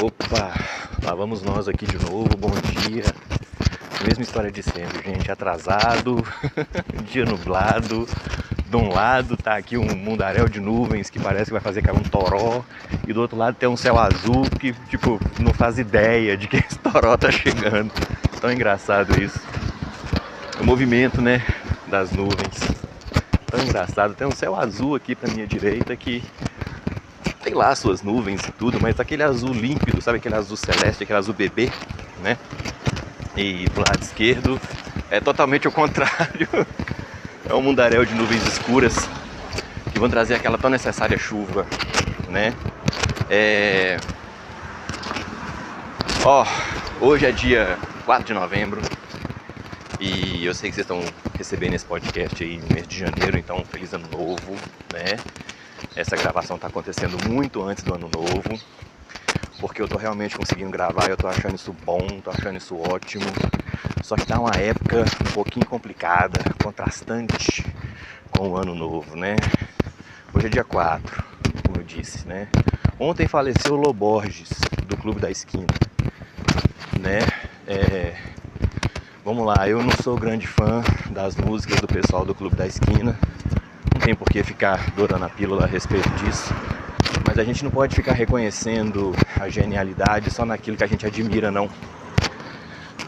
Opa, lá vamos nós aqui de novo, bom dia. Mesma história de sempre, gente, atrasado, dia nublado. De um lado tá aqui um mundaréu de nuvens que parece que vai fazer cair um toró. E do outro lado tem um céu azul que, tipo, não faz ideia de que esse toró tá chegando. Tão engraçado isso. O movimento, né, das nuvens. Tão engraçado. Tem um céu azul aqui pra minha direita que tem lá suas nuvens e tudo, mas aquele azul límpido, sabe aquele azul celeste, aquele azul bebê, né? E pro lado esquerdo é totalmente o contrário. É um mundaréu de nuvens escuras que vão trazer aquela tão necessária chuva, né? Hoje é dia 4 de novembro e eu sei que vocês estão recebendo esse podcast aí no mês de janeiro, então feliz ano novo, né? Essa gravação está acontecendo muito antes do ano novo, porque eu tô realmente conseguindo gravar, eu tô achando isso bom, tô achando isso ótimo. Só que tá uma época um pouquinho complicada, contrastante com o ano novo, né? Hoje é dia 4, como eu disse, né? Ontem faleceu o Loborges, do Clube da Esquina, né? Vamos lá, eu não sou grande fã das músicas do pessoal do Clube da Esquina. Não tem por que ficar dourando a pílula a respeito disso. Mas a gente não pode ficar reconhecendo a genialidade só naquilo que a gente admira, não.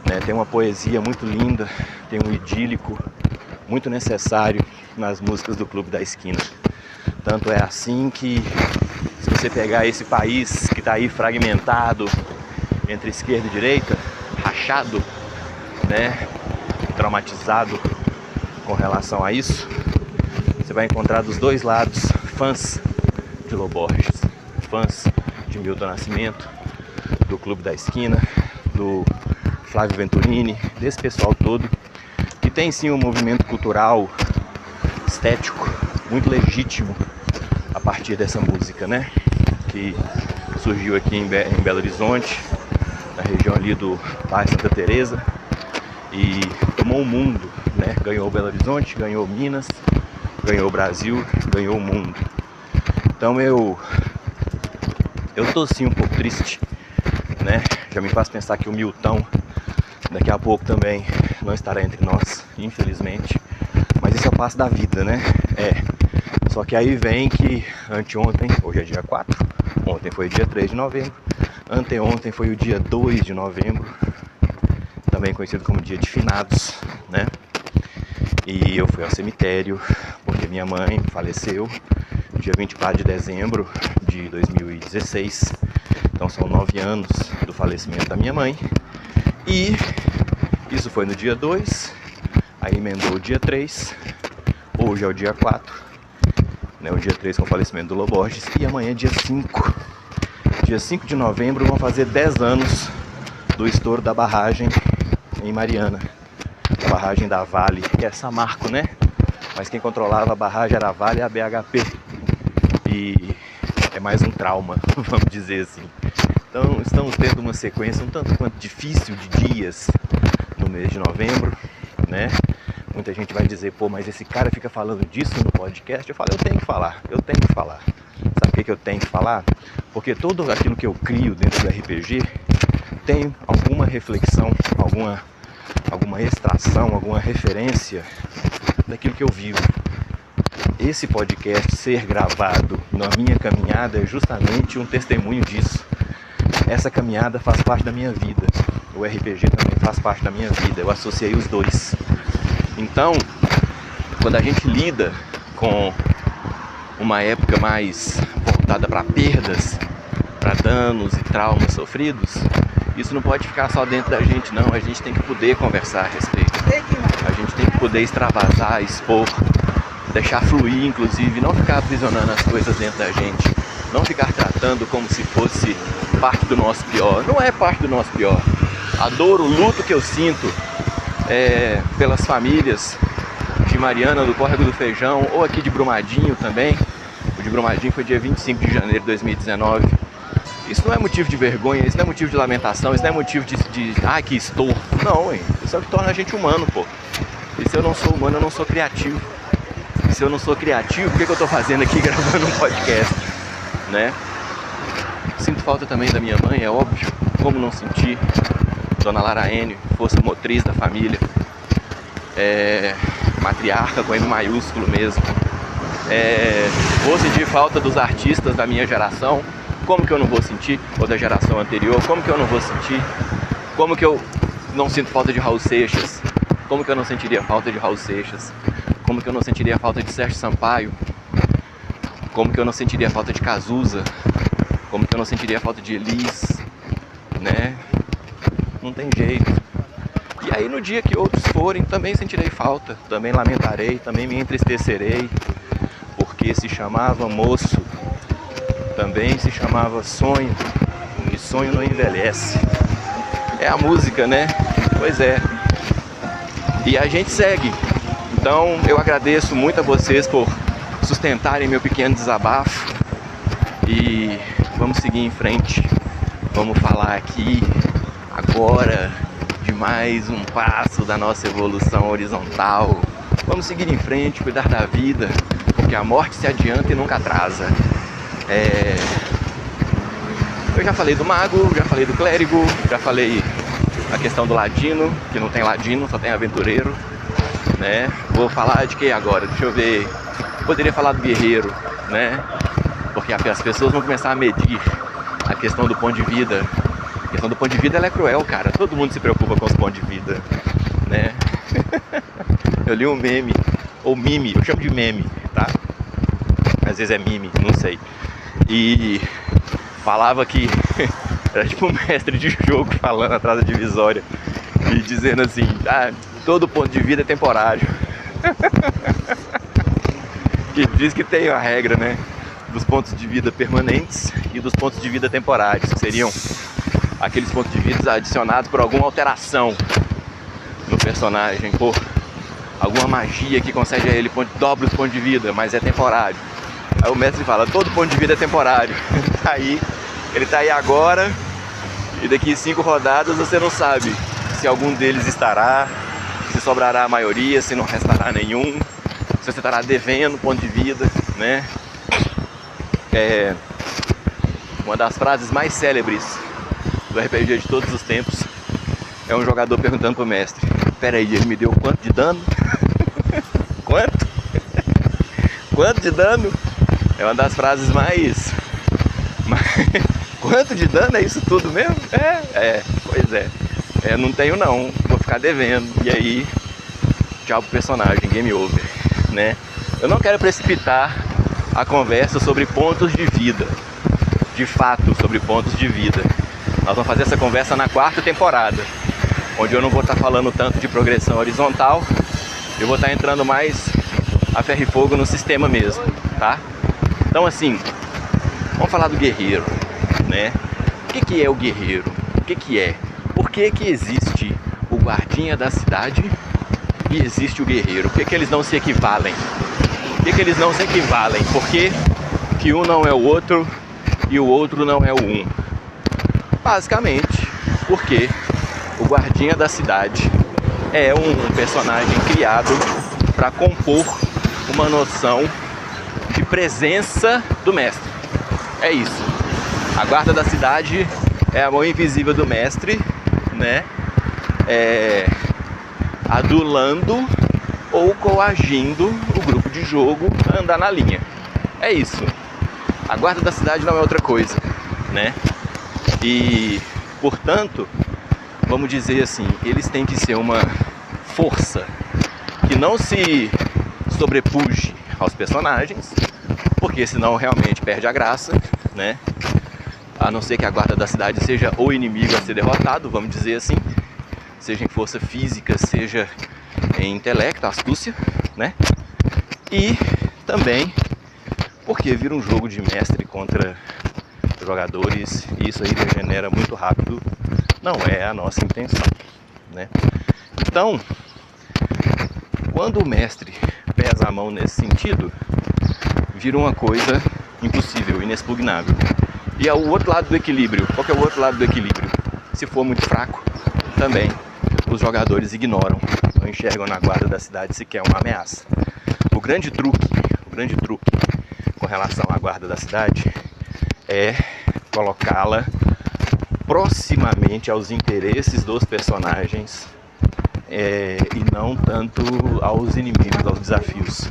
Né? Tem uma poesia muito linda, tem um idílico muito necessário nas músicas do Clube da Esquina. Tanto é assim que, se você pegar esse país que está aí fragmentado entre esquerda e direita, rachado, né? Traumatizado com relação a isso, você vai encontrar dos dois lados fãs de Loborges, fãs de Milton Nascimento, do Clube da Esquina, do Flávio Venturini, desse pessoal todo, que tem sim um movimento cultural, estético, muito legítimo a partir dessa música, né? Que surgiu aqui em Belo Horizonte, na região ali do bairro Santa Teresa, e tomou o mundo, né? Ganhou Belo Horizonte, ganhou Minas, ganhou o Brasil, ganhou o mundo. Então eu tô sim um pouco triste, né? Já me faz pensar que o Milton daqui a pouco também não estará entre nós, infelizmente. Mas isso é o passo da vida, né? Só que aí vem que anteontem, hoje é dia 4, ontem foi dia 3 de novembro, anteontem foi o dia 2 de novembro, também conhecido como dia de finados, né? E eu fui ao cemitério porque minha mãe faleceu dia 24 de dezembro de 2016. Então são 9 anos do falecimento da minha mãe. E isso foi no dia 2, aí emendou o dia 3, hoje é o dia 4, né, o dia 3 com o falecimento do Loborges, e amanhã é dia 5. Dia 5 de novembro vão fazer 10 anos do estouro da barragem em Mariana. A barragem da Vale, que é Samarco, né? Mas quem controlava a barragem era a Vale e a BHP. E é mais um trauma, vamos dizer assim. Então estamos tendo uma sequência um tanto quanto difícil de dias no mês de novembro, né? Muita gente vai dizer, pô, mas esse cara fica falando disso no podcast. Eu falo, eu tenho que falar. Sabe o que eu tenho que falar? Porque tudo aquilo que eu crio dentro do RPG tem alguma reflexão, alguma extração, alguma referência daquilo que eu vivo. Esse podcast ser gravado na minha caminhada é justamente um testemunho disso. Essa caminhada faz parte da minha vida. O RPG também faz parte da minha vida. Eu associei os dois. Então, quando a gente lida com uma época mais voltada para perdas, para danos e traumas sofridos, isso não pode ficar só dentro da gente, não. A gente tem que poder conversar a respeito. A gente tem que poder extravasar, expor, deixar fluir, inclusive, não ficar aprisionando as coisas dentro da gente. Não ficar tratando como se fosse parte do nosso pior. Não é parte do nosso pior. A dor, o luto que eu sinto pelas famílias de Mariana, do Córrego do Feijão, ou aqui de Brumadinho também. O de Brumadinho foi dia 25 de janeiro de 2019. Isso não é motivo de vergonha, isso não é motivo de lamentação, isso não é motivo de que estou. Não, hein? Isso é o que torna a gente humano, pô. E se eu não sou humano, eu não sou criativo. E se eu não sou criativo, por que eu tô fazendo aqui gravando um podcast, né? Sinto falta também da minha mãe, é óbvio. Como não sentir? Dona Lara Enio, força motriz da família. Matriarca com M maiúsculo mesmo. Vou sentir falta dos artistas da minha geração. Como que eu não vou sentir? Ou da geração anterior? Como que eu não vou sentir? Como que eu não sinto falta de Raul Seixas? Como que eu não sentiria falta de Raul Seixas? Como que eu não sentiria falta de Sérgio Sampaio? Como que eu não sentiria falta de Cazuza? Como que eu não sentiria falta de Elis? Né? Não tem jeito. E aí no dia que outros forem, também sentirei falta, também lamentarei, também me entristecerei, porque se chamava moço, também se chamava sonho, e sonho não envelhece. É a música, né? Pois é. E a gente segue. Então eu agradeço muito a vocês por sustentarem meu pequeno desabafo. E vamos seguir em frente. Vamos falar aqui agora de mais um passo da nossa evolução horizontal. Vamos seguir em frente, cuidar da vida, porque a morte se adianta e nunca atrasa. Eu já falei do mago, já falei do clérigo, já falei a questão do ladino, que não tem ladino, só tem aventureiro, né? Vou falar de que agora? Deixa eu ver. Poderia falar do guerreiro, né? Porque as pessoas vão começar a medir a questão do ponto de vida. A questão do ponto de vida ela é cruel, cara. Todo mundo se preocupa com os pontos de vida, né? Eu li um meme, ou mime, eu chamo de meme, tá? Às vezes é mime, não sei. E falava que era tipo um mestre de jogo falando atrás da divisória e dizendo assim: todo ponto de vida é temporário. Que diz que tem a regra, né? Dos pontos de vida permanentes e dos pontos de vida temporários, que seriam aqueles pontos de vida adicionados por alguma alteração no personagem, por alguma magia que concede a ele dobra os pontos de vida, mas é temporário. Aí o mestre fala: todo ponto de vida é temporário. Ele tá aí agora, e daqui 5 rodadas você não sabe se algum deles estará, se sobrará a maioria, se não restará nenhum, se você estará devendo ponto de vida, né? Uma das frases mais célebres do RPG de todos os tempos é um jogador perguntando pro mestre: peraí, ele me deu quanto de dano? Quanto? Quanto de dano? É uma das frases mais... Quanto de dano? É isso tudo mesmo? Pois é. Não tenho não, vou ficar devendo. E aí, tchau pro personagem, game over, né? Eu não quero precipitar a conversa sobre pontos de vida. De fato, sobre pontos de vida. Nós vamos fazer essa conversa na 4ª temporada, onde eu não vou estar falando tanto de progressão horizontal. Eu vou estar entrando mais a ferro e fogo no sistema mesmo, tá? Então assim, vamos falar do guerreiro, né? O que é o guerreiro? O que é? Por que existe o guardinha da cidade e existe o guerreiro? Por que eles não se equivalem? Por que eles não se equivalem? Por que um não é o outro e o outro não é o um? Basicamente, porque o guardinha da cidade é um personagem criado para compor uma noção de presença do mestre. É isso. A guarda da cidade é a mão invisível do mestre, né? Adulando ou coagindo o grupo de jogo a andar na linha. É isso. A guarda da cidade não é outra coisa, né? E, portanto, vamos dizer assim, eles têm que ser uma força que não se sobrepuje aos personagens, porque senão realmente perde a graça, né? A não ser que a guarda da cidade seja o inimigo a ser derrotado, vamos dizer assim, seja em força física, seja em intelecto, astúcia, né? E também porque vira um jogo de mestre contra jogadores e isso aí degenera muito rápido, não é a nossa intenção, né? Então, quando o mestre pesa a mão nesse sentido, vira uma coisa impossível, inexpugnável. E é o outro lado do equilíbrio. Qual que é o outro lado do equilíbrio? Se for muito fraco, também os jogadores ignoram, não enxergam na guarda da cidade sequer uma ameaça. O grande truque com relação à guarda da cidade é colocá-la proximamente aos interesses dos personagens e não tanto aos inimigos, aos desafios.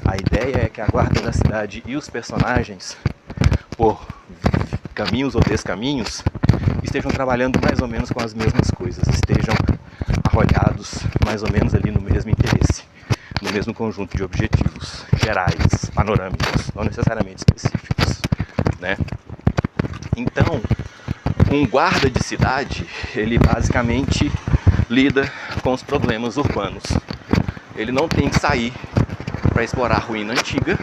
A ideia é que a guarda da cidade e os personagens, por caminhos ou descaminhos, estejam trabalhando mais ou menos com as mesmas coisas, estejam arrolhados mais ou menos ali no mesmo interesse, no mesmo conjunto de objetivos gerais, panorâmicos, não necessariamente específicos, né? Então, um guarda de cidade, ele basicamente lida com os problemas urbanos. Ele não tem que sair para explorar a ruína antiga.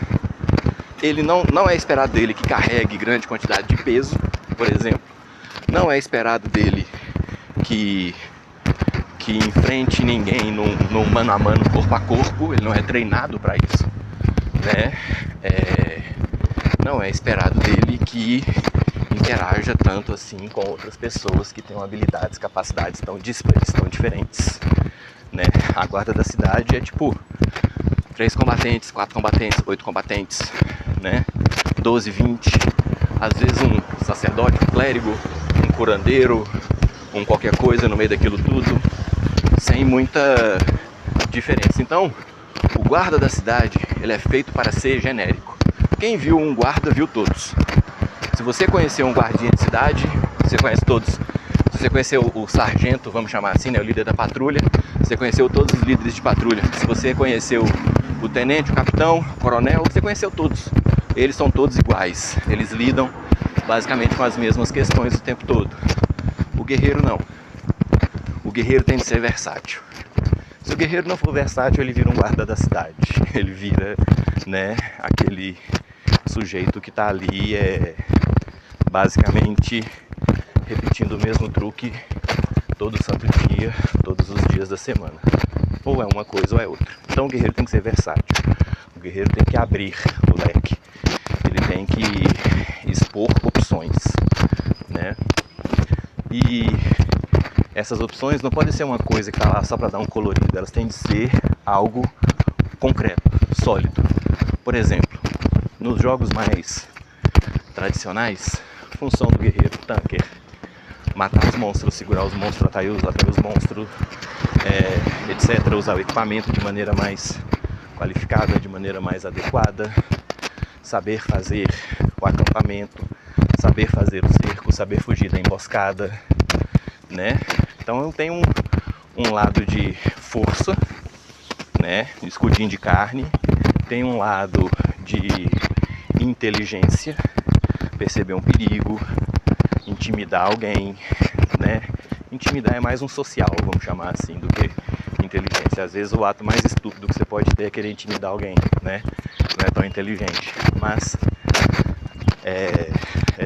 Ele não é esperado dele que carregue grande quantidade de peso, por exemplo. Não é esperado dele que enfrente ninguém no mano a mano, corpo a corpo. Ele não é treinado para isso, né? Não é esperado dele que interaja tanto assim com outras pessoas que tenham habilidades, capacidades tão díspares, tão diferentes, né? A guarda da cidade é tipo 3 combatentes, 4 combatentes, 8 combatentes, né? 12, 20, às vezes um sacerdote, um clérigo, um curandeiro, um qualquer coisa no meio daquilo tudo, sem muita diferença. Então, o guarda da cidade, ele é feito para ser genérico. Quem viu um guarda, viu todos. Se você conhecer um guardinha de cidade, você conhece todos. Se você conheceu o sargento, vamos chamar assim, né, o líder da patrulha, você conheceu todos os líderes de patrulha. Se você conheceu o tenente, o capitão, o coronel, você conheceu todos. Eles são todos iguais. Eles lidam basicamente com as mesmas questões o tempo todo. O guerreiro não. O guerreiro tem que ser versátil. Se o guerreiro não for versátil, ele vira um guarda da cidade. Ele vira, né, aquele sujeito que está ali basicamente repetindo o mesmo truque todo santo dia, todos os dias da semana. Ou é uma coisa ou é outra. Então o guerreiro tem que ser versátil. O guerreiro tem que abrir o leque. Ele tem que expor opções, né? E essas opções não podem ser uma coisa que está lá só para dar um colorido. Elas têm de ser algo concreto, sólido. Por exemplo, nos jogos mais tradicionais, a função do guerreiro tanker: matar os monstros, segurar os monstros, atrair os monstros, etc. Usar o equipamento de maneira mais qualificada, de maneira mais adequada, saber fazer o acampamento, saber fazer o cerco, saber fugir da emboscada, né? Então tem um lado de força, né? Escudinho de carne, tem um lado de inteligência, perceber um perigo, intimidar alguém, né? Intimidar é mais um social, vamos chamar assim, do que inteligência. Às vezes o ato mais estúpido que você pode ter é querer intimidar alguém, né? Não é tão inteligente, mas é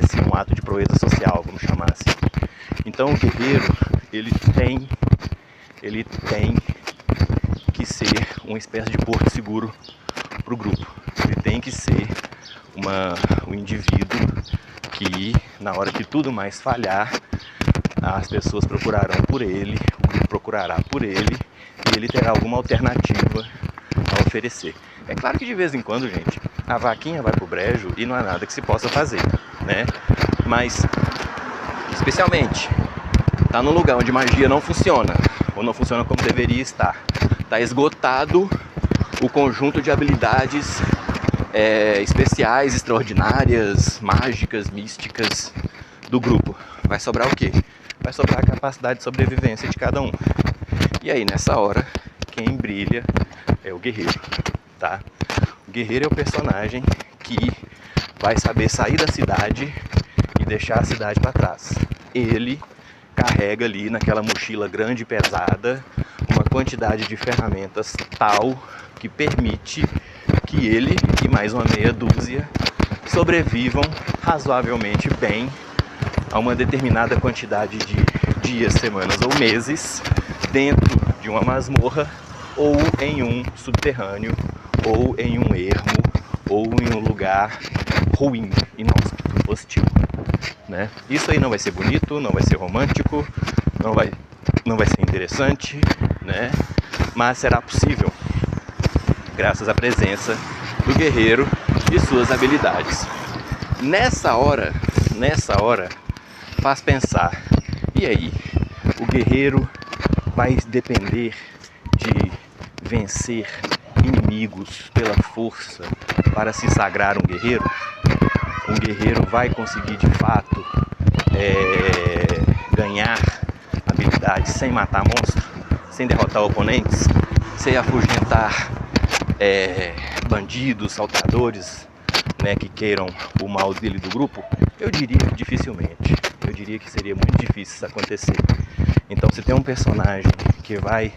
sim um ato de proeza social, vamos chamar assim. Então o guerreiro, ele tem que ser uma espécie de porto seguro para o grupo. Ele tem que ser um indivíduo que, na hora que tudo mais falhar, as pessoas procurarão por ele, o grupo procurará por ele, e ele terá alguma alternativa a oferecer. É claro que de vez em quando, gente, a vaquinha vai pro brejo e não há nada que se possa fazer, né? Mas, especialmente, tá num lugar onde magia não funciona, ou não funciona como deveria estar. Tá esgotado o conjunto de habilidades especiais, extraordinárias, mágicas, místicas do grupo. Vai sobrar o quê? Vai sobrar a capacidade de sobrevivência de cada um. E aí, nessa hora, quem brilha é o guerreiro, tá? O guerreiro é o personagem que vai saber sair da cidade e deixar a cidade para trás. Ele carrega ali naquela mochila grande e pesada uma quantidade de ferramentas tal que permite que ele e mais uma meia dúzia sobrevivam razoavelmente bem a uma determinada quantidade de dias, semanas ou meses dentro de uma masmorra, ou em um subterrâneo, ou em um ermo, ou em um lugar ruim, inóspito, hostil, né? Isso aí não vai ser bonito, não vai ser romântico, não vai ser interessante, né? Mas será possível, graças à presença do guerreiro e suas habilidades. Nessa hora, nessa hora, faz pensar, e aí? O guerreiro vai depender de vencer inimigos pela força para se sagrar um guerreiro? Um guerreiro vai conseguir de fato ganhar habilidades sem matar monstros, sem derrotar oponentes, sem afugentar bandidos, salteadores, né, que queiram o mal dele do grupo? Eu diria que dificilmente. Eu diria que seria muito difícil isso acontecer. Então, se tem um personagem que vai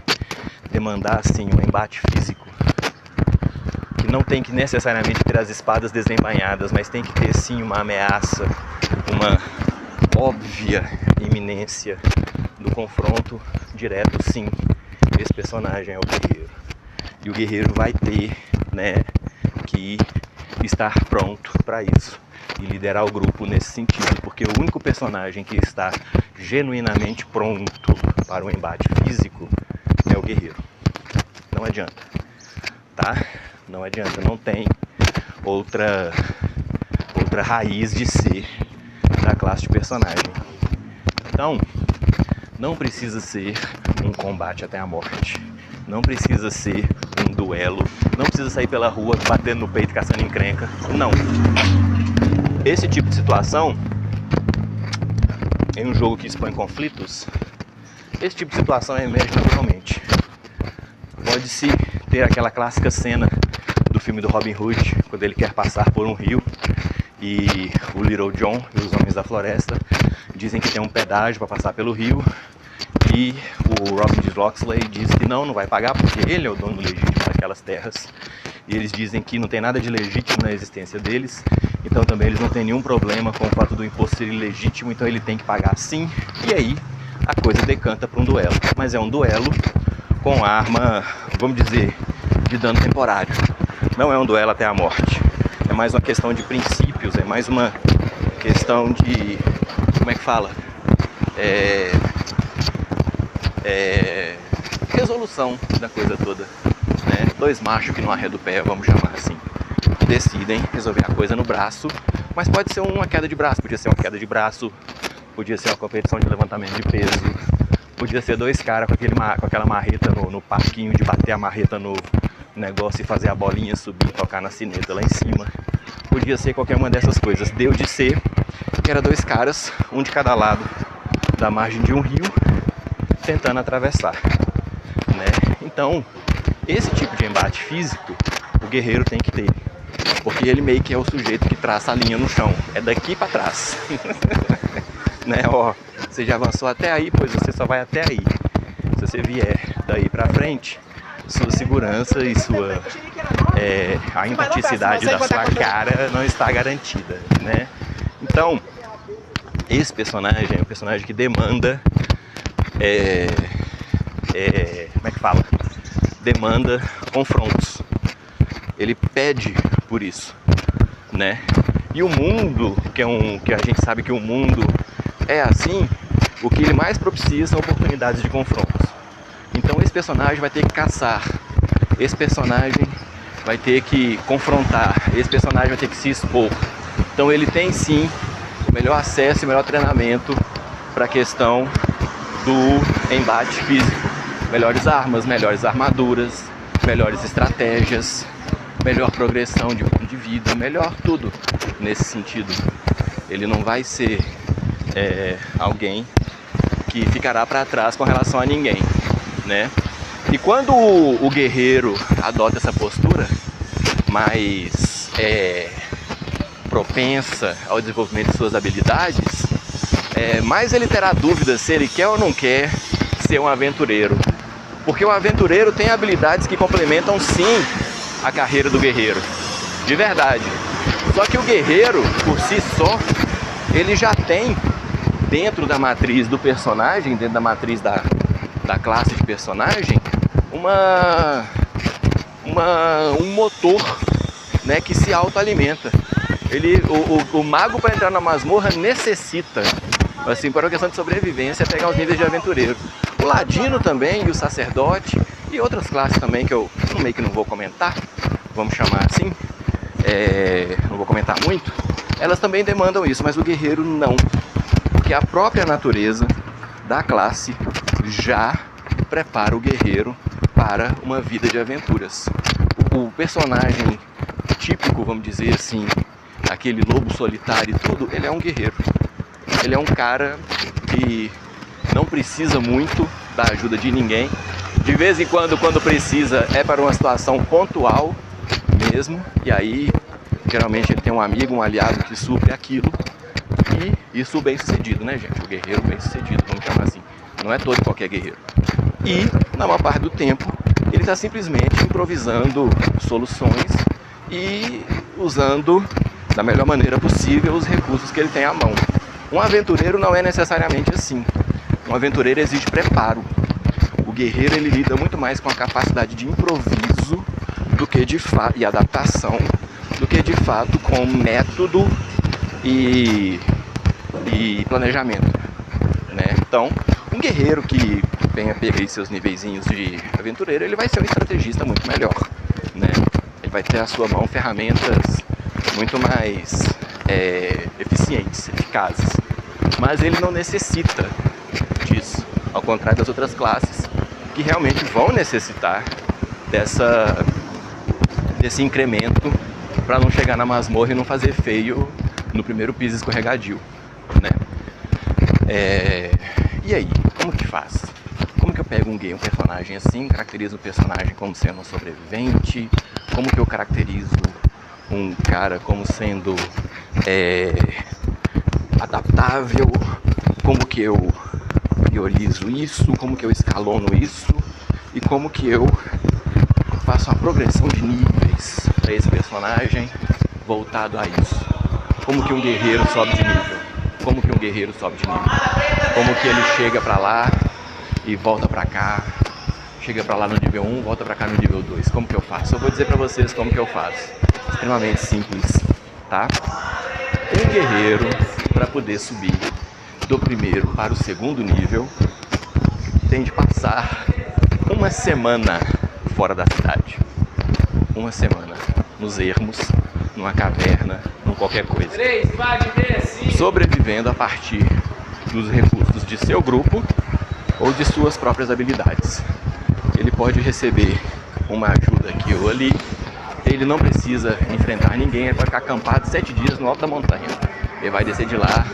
demandar assim um embate físico, que não tem que necessariamente ter as espadas desembainhadas, mas tem que ter sim uma ameaça, uma óbvia iminência do confronto direto, sim, esse personagem é o guerreiro. E o guerreiro vai ter, né, que estar pronto para isso e liderar o grupo nesse sentido, porque o único personagem que está genuinamente pronto para o embate físico é o guerreiro. Não adianta, tá? Não adianta, não tem outra raiz de ser da classe de personagem. Então, não precisa ser um combate até a morte, não precisa ser um duelo, não precisa sair pela rua batendo no peito, caçando encrenca, não. Esse tipo de situação, em um jogo que expõe conflitos, esse tipo de situação emerge naturalmente. Pode-se ter aquela clássica cena do filme do Robin Hood, quando ele quer passar por um rio e o Little John e os homens da floresta dizem que tem um pedágio para passar pelo rio, e o Robin de Locksley diz que não vai pagar porque ele é o dono legítimo daquelas terras, e eles dizem que não tem nada de legítimo na existência deles, então também eles não têm nenhum problema com o fato do imposto ser ilegítimo, então ele tem que pagar sim, e aí a coisa decanta para um duelo, mas é um duelo com arma, vamos dizer, de dano temporário, não é um duelo até a morte, é mais uma questão de princípios, é mais uma questão de, como é que fala, resolução da coisa toda, né? Dois machos que não arredam o pé, vamos chamar assim, decidem resolver a coisa no braço, mas pode ser uma queda de braço, podia ser uma queda de braço, podia ser uma competição de levantamento de peso, podia ser dois caras com aquela marreta no parquinho de bater a marreta no negócio e fazer a bolinha subir e tocar na sineta lá em cima, podia ser qualquer uma dessas coisas. Deu de ser que era dois caras, um de cada lado da margem de um rio, tentando atravessar, né? Então, esse tipo de embate físico o guerreiro tem que ter, porque ele meio que é o sujeito que traça a linha no chão, é daqui para trás. Né? Ó, você já avançou até aí, pois você só vai até aí. Se você vier daí para frente, sua segurança e a empaticidade da sua cara não está garantida, né? Então, esse personagem é um personagem que demanda como é que fala? Demanda confrontos. Ele pede por isso, né? E o mundo, que a gente sabe que o mundo é assim, o que ele mais propicia são oportunidades de confrontos. Então esse personagem vai ter que caçar, esse personagem vai ter que confrontar, esse personagem vai ter que se expor. Então ele tem sim o melhor acesso e o melhor treinamento para a questão do embate físico. Melhores armas, melhores armaduras, melhores estratégias, melhor progressão de vida, melhor tudo nesse sentido. Ele não vai ser alguém que ficará para trás com relação a ninguém, né? E quando o guerreiro adota essa postura mais propensa ao desenvolvimento de suas habilidades, mais ele terá dúvidas se ele quer ou não quer ser um aventureiro. Porque o aventureiro tem habilidades que complementam sim a carreira do guerreiro, de verdade. Só que o guerreiro, por si só, ele já tem dentro da matriz do personagem, dentro da matriz da classe de personagem, um motor, né, que se autoalimenta. O mago, para entrar na masmorra, necessita, assim, para uma questão de sobrevivência, pegar os níveis de aventureiro. O ladino também, e o sacerdote, e outras classes também que eu meio que não vou comentar, vamos chamar assim, não vou comentar muito, elas também demandam isso, mas o guerreiro não. Porque a própria natureza da classe já prepara o guerreiro para uma vida de aventuras. O personagem típico, vamos dizer assim, aquele lobo solitário e tudo, ele é um guerreiro. Ele é um cara que não precisa muito da ajuda de ninguém. De vez em quando precisa, é para uma situação pontual mesmo. E aí, geralmente ele tem um amigo, um aliado que supre aquilo. E isso bem sucedido, né, gente? O guerreiro bem sucedido, vamos chamar assim. Não é todo qualquer guerreiro. E, na maior parte do tempo, ele está simplesmente improvisando soluções e usando da melhor maneira possível os recursos que ele tem à mão. Um aventureiro não é necessariamente assim. Um aventureiro exige preparo. O guerreiro ele lida muito mais com a capacidade de improviso do que e adaptação, do que de fato com método e planejamento, né? Então, um guerreiro que venha pegar seus niveizinhos de aventureiro, ele vai ser um estrategista muito melhor, né? Ele vai ter à sua mão ferramentas muito mais eficientes, eficazes. Mas ele não necessita disso, ao contrário das outras classes, que realmente vão necessitar desse incremento para não chegar na masmorra e não fazer feio no primeiro piso escorregadio, né? E aí, como que faz? Como que eu pego um personagem assim, caracterizo o personagem como sendo um sobrevivente? Como que eu caracterizo um cara como sendo adaptável? Como que eu priorizo isso? Como que eu escalono isso? E como que eu faço uma progressão de níveis para esse personagem voltado a isso? Como que um guerreiro sobe de nível? Como que um guerreiro sobe de nível? Como que ele chega pra lá e volta pra cá? Chega pra lá no nível 1, volta pra cá no nível 2. Como que eu faço? Eu vou dizer pra vocês como que eu faço. Extremamente simples, tá? Um guerreiro, para poder subir do primeiro para o segundo nível, tem de passar uma semana fora da cidade. Uma semana nos ermos, numa caverna, em qualquer coisa. Sobrevivendo a partir dos recursos de seu grupo ou de suas próprias habilidades. Ele pode receber uma ajuda aqui ou ali. Ele não precisa enfrentar ninguém, ele vai ficar acampado 7 dias no alto da montanha. Ele vai descer de lá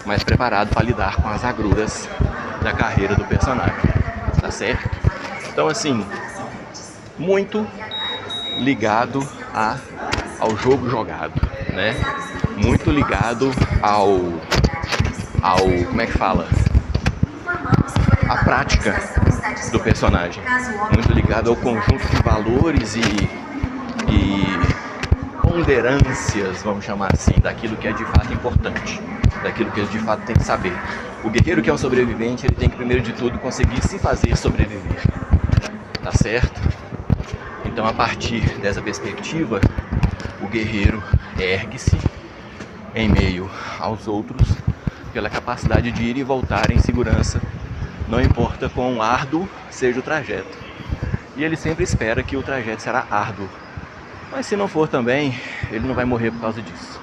mais preparado para lidar com as agruras da carreira do personagem. Tá certo? Então, assim, muito ligado ao jogo jogado, né? Muito ligado ao como é que fala? A prática do personagem. Muito ligado ao conjunto de valores e ponderâncias, vamos chamar assim, daquilo que é de fato importante, daquilo que ele de fato tem que saber. O guerreiro que é um sobrevivente, ele tem que primeiro de tudo conseguir se fazer sobreviver. Tá certo? Então, a partir dessa perspectiva, o guerreiro ergue-se em meio aos outros pela capacidade de ir e voltar em segurança, não importa quão árduo seja o trajeto. E ele sempre espera que o trajeto será árduo. Mas se não for também, ele não vai morrer por causa disso.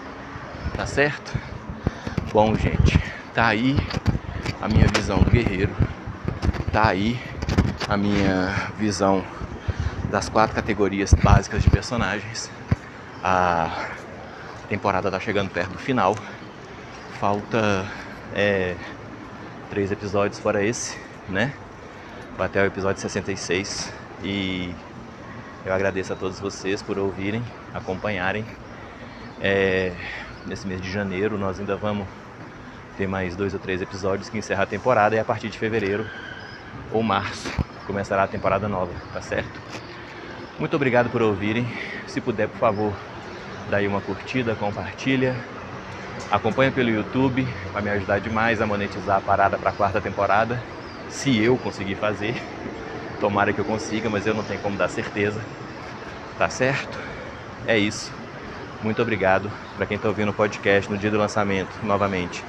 Tá certo? Bom, gente, tá aí a minha visão do guerreiro. Tá aí a minha visão das 4 categorias básicas de personagens. A temporada tá chegando perto do final. Falta 3 episódios fora esse, né? Vai até o episódio 66. E eu agradeço a todos vocês por ouvirem, acompanharem. Nesse mês de janeiro nós ainda vamos ter mais 2 ou 3 episódios que encerrar a temporada, e a partir de fevereiro ou março começará a temporada nova, tá certo? Muito obrigado por ouvirem. Se puder, por favor, dá aí uma curtida, compartilha, acompanha pelo YouTube, vai me ajudar demais a monetizar a parada para a 4ª temporada, se eu conseguir fazer. Tomara que eu consiga, mas eu não tenho como dar certeza, tá certo? É isso. Muito obrigado para quem está ouvindo o podcast no dia do lançamento. Novamente,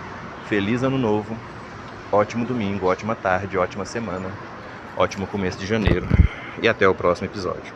feliz ano novo, ótimo domingo, ótima tarde, ótima semana, ótimo começo de janeiro, e até o próximo episódio.